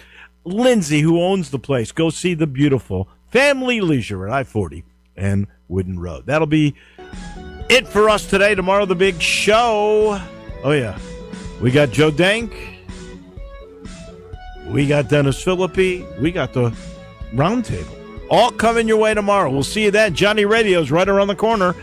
Lindsay, who owns the place. Go see the beautiful Family Leisure at I-40 and Wooden Road. That'll be it for us today. Tomorrow, the big show. Oh, yeah. We got Joe Dank. We got Dennis Philippi. We got the roundtable. All coming your way tomorrow. We'll see you then. Johnny Radio's right around the corner.